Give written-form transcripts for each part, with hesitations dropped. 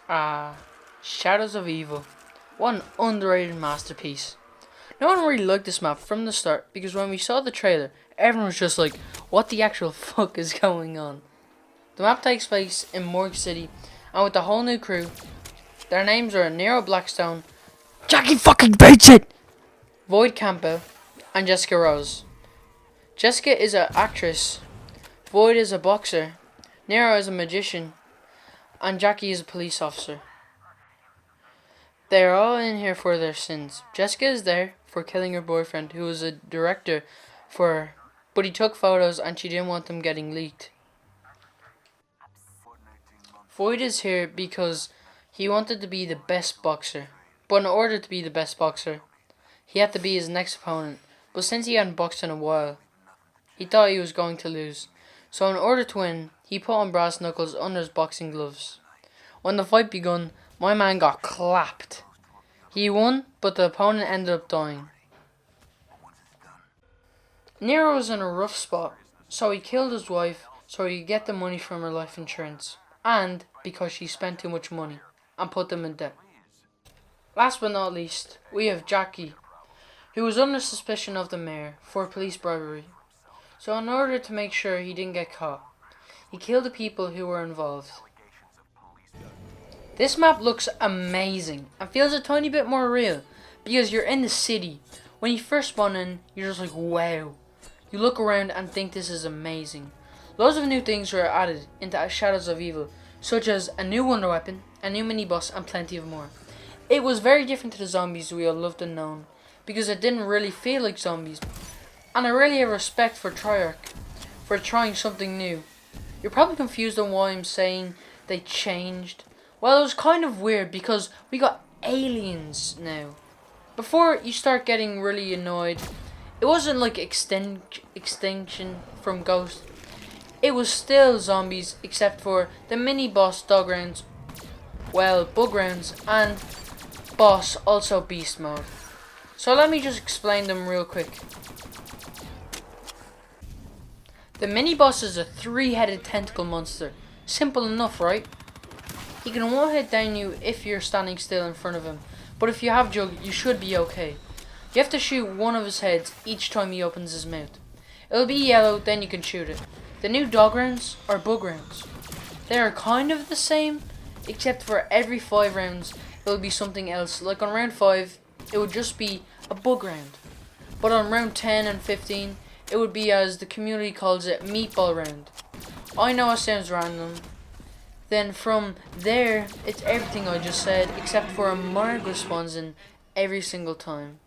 Ah, Shadows of Evil. What an underrated masterpiece. No one really liked this map from the start because when we saw the trailer, everyone was just like, what the actual fuck is going on? The map takes place in Morgue City and with the whole new crew. Their names are Nero Blackstone, Jackie fucking beats it! Void Campbell, and Jessica Rose. Jessica is an actress, Void is a boxer, Nero is a magician, and Jackie is a police officer. They are all in here for their sins. Jessica is there for killing her boyfriend, who was a director for her, but he took photos and she didn't want them getting leaked. Void is here because he wanted to be the best boxer, but in order to be the best boxer, he had to be his next opponent. But since he hadn't boxed in a while, he thought he was going to lose. So in order to win, he put on brass knuckles under his boxing gloves. When the fight begun, my man got clapped. He won, but the opponent ended up dying. Nero was in a rough spot, so he killed his wife so he could get the money from her life insurance, and because she spent too much money and put them in debt. Last but not least, we have Jackie, who was under suspicion of the mayor for police bribery. So in order to make sure he didn't get caught, he killed the people who were involved. This map looks amazing and feels a tiny bit more real because you're in the city. When you first spawn in, you're just like, wow. You look around and think this is amazing. Loads of new things were added into Shadows of Evil, such as a new wonder weapon, a new mini boss, and plenty of more. It was very different to the zombies we all loved and known, because it didn't really feel like zombies. And I really have respect for Treyarch for trying something new. You're probably confused on why I'm saying they changed. Well, it was kind of weird because we got aliens now. Before you start getting really annoyed, it wasn't like extinction from Ghost. It was still zombies except for the mini boss dog rounds, well, bug rounds, and boss also beast mode. So let me just explain them real quick. The mini boss is a 3-headed tentacle monster. Simple enough, right? He can one-hit down you if you're standing still in front of him, but if you have Jug, you should be okay. You have to shoot one of his heads each time he opens his mouth. It'll be yellow, then you can shoot it. The new dog rounds are bug rounds. They are kind of the same, except for every 5 rounds it'll be something else. Like on round 5, it would just be a bug round. But on round 10 and 15, it would be, as the community calls it, meatball round. I know it sounds random. Then from there, it's everything I just said, except for a Margaret spawns in every single time.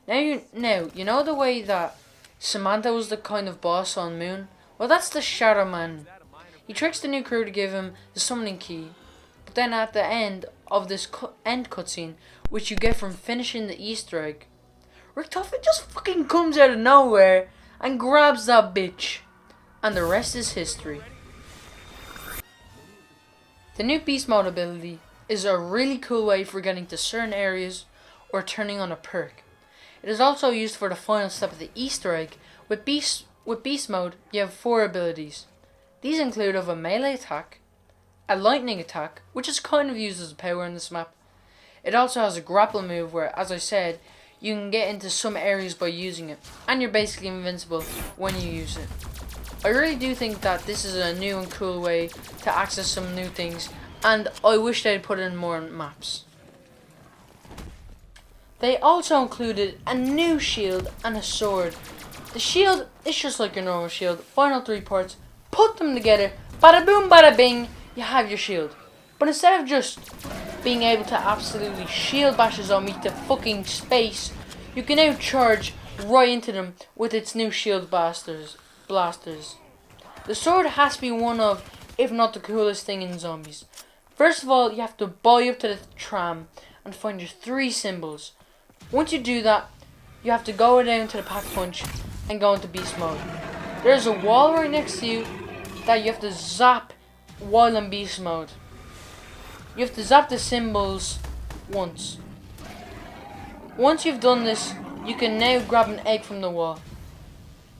Now you know the way that Samantha was the kind of boss on Moon? Well, that's the Shadow Man. He tricks the new crew to give him the summoning key, but then at the end of this end cutscene, which you get from finishing the Easter egg, Rick Tuffin just fucking comes out of nowhere and grabs that bitch, and the rest is history. The new beast mode ability is a really cool way for getting to certain areas or turning on a perk. It is also used for the final step of the Easter egg. With beast mode, you have 4 abilities. These include of a melee attack, a lightning attack, which is kind of used as a power in this map. It also has a grapple move where, as I said, you can get into some areas by using it, and you're basically invincible when you use it. I really do think that this is a new and cool way to access some new things, and I wish they'd put in more maps. They also included a new shield and a sword. The shield is just like your normal shield, final 3 parts, put them together, bada boom bada bing, you have your shield. But instead of just being able to absolutely shield bash a zombie to fucking space, you can now charge right into them with its new shield blasters. The sword has to be one of, if not the coolest thing in zombies. First of all, you have to buy up to the tram and find your 3 symbols. Once you do that, you have to go down to the pack punch and go into beast mode. There's a wall right next to you that you have to zap while in beast mode. You have to zap the symbols once. Once you've done this, you can now grab an egg from the wall.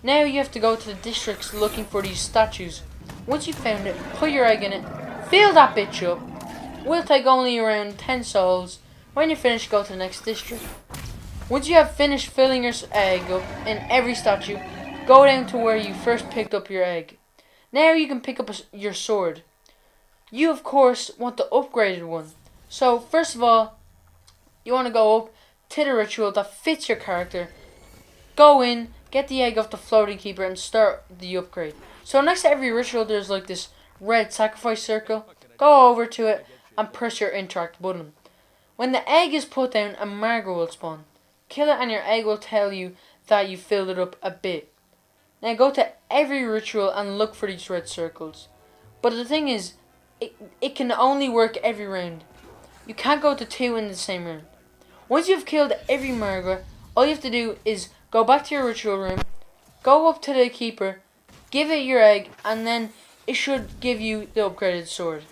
Now you have to go to the districts looking for these statues. Once you've found it, put your egg in it, fill that bitch up, will take only around 10 souls. When you're finished, go to the next district. Once you have finished filling your egg up in every statue, go down to where you first picked up your egg. Now you can pick up your sword. You of course want the upgraded one. So first of all, you want to go up to the ritual that fits your character. Go in, get the egg off the floating keeper and start the upgrade. So next to every ritual there's like this red sacrifice circle. Go over to it and press your interact button. When the egg is put down, a Margot will spawn. Kill it and your egg will tell you that you filled it up a bit. Now go to every ritual and look for these red circles. But the thing is, it can only work every round. You can't go to 2 in the same round. Once you've killed every Margot, all you have to do is go back to your ritual room, go up to the keeper, give it your egg, and then it should give you the upgraded sword.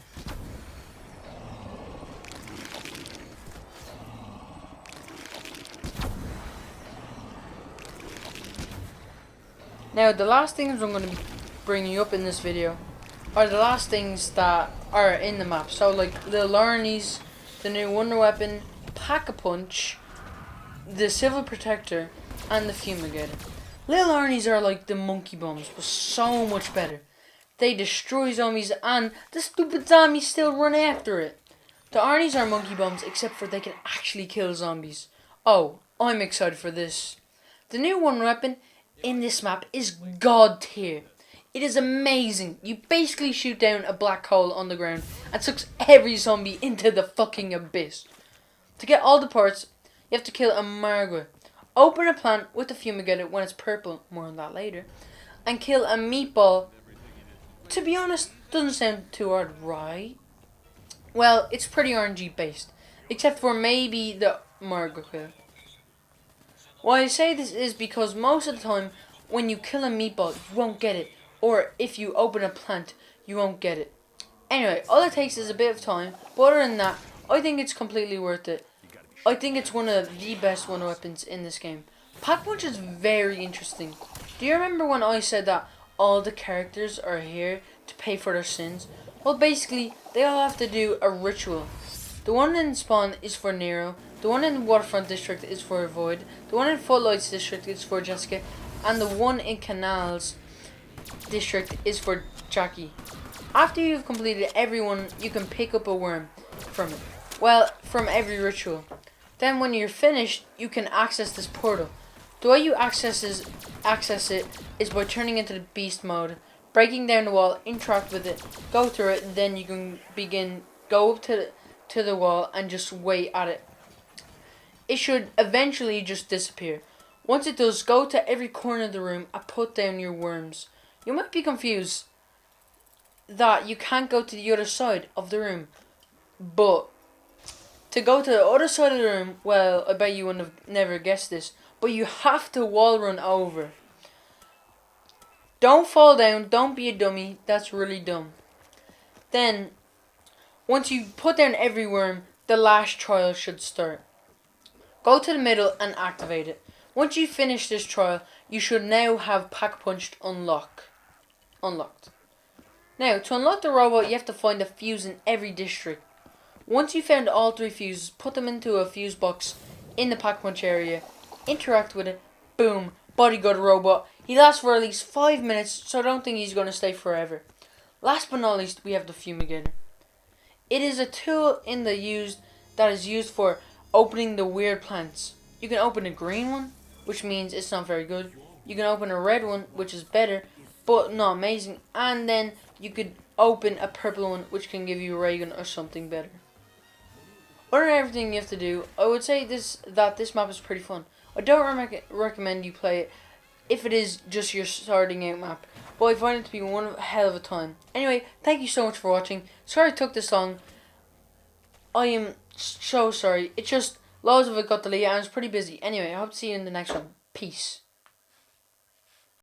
Now the last things I'm going to be bringing up in this video are the last things that are in the map. So like the Lorneys, the new Wonder Weapon, Pack-a-Punch, the Civil Protector, and the Fumigator. Little Arnies are like the monkey bombs, but so much better. They destroy zombies and the stupid zombies still run after it. The Arnies are monkey bombs except for they can actually kill zombies. Oh, I'm excited for this. The new Wonder Weapon in this map is god tier. It is amazing. You basically shoot down a black hole on the ground and sucks every zombie into the fucking abyss. To get all the parts, you have to kill a Margot. Open a plant with the Fumigator when it's purple, more on that later, and kill a meatball. To be honest, doesn't sound too hard, right? Well, it's pretty RNG based, except for maybe the Margot kill. Why I say this is because most of the time, when you kill a meatball, you won't get it. Or if you open a plant, you won't get it. Anyway, all it takes is a bit of time. But other than that, I think it's completely worth it. I think it's one of the best Wonder Weapons in this game. Pack-Punch is very interesting. Do you remember when I said that all the characters are here to pay for their sins? Well, basically, they all have to do a ritual. The one in Spawn is for Nero. The one in Waterfront District is for Void. The one in Footlights District is for Jessica. And the one in Canals District is for Jackie. After you've completed every one, you can pick up a worm from it. Well, from every ritual. Then when you're finished, you can access this portal. The way you access it is by turning into the beast mode, breaking down the wall, interact with it, go through it, and then you can go up to the wall and just wait at it. It should eventually just disappear. Once it does, go to every corner of the room and put down your worms. You might be confused that you can't go to the other side of the room, but to go to the other side of the room, well, I bet you wouldn't have never guessed this, but you have to wall run over. Don't fall down, don't be a dummy, that's really dumb. Then, once you put down every worm, the last trial should start. Go to the middle and activate it. Once you finish this trial, you should now have Pack-Punched unlocked. Now, to unlock the robot, you have to find a fuse in every district. Once you found all 3 fuses, put them into a fuse box in the Pack-Punch area. Interact with it. Boom. Bodyguard robot. He lasts for at least 5 minutes, so I don't think he's going to stay forever. Last but not least, we have the Fumigator. It is a tool that is used for opening the weird plants. You can open a green one, which means it's not very good. You can open a red one, which is better, but not amazing. And then you could open a purple one, which can give you a ray gun or something better. Other than everything you have to do, I would say this map is pretty fun. I don't recommend you play it if it is just your starting out map, but I find it to be one hell of a time. Anyway, thank you so much for watching. Sorry it took this long. I am so sorry. It's just loads of it got deleted and I was pretty busy. Anyway, I hope to see you in the next one. Peace.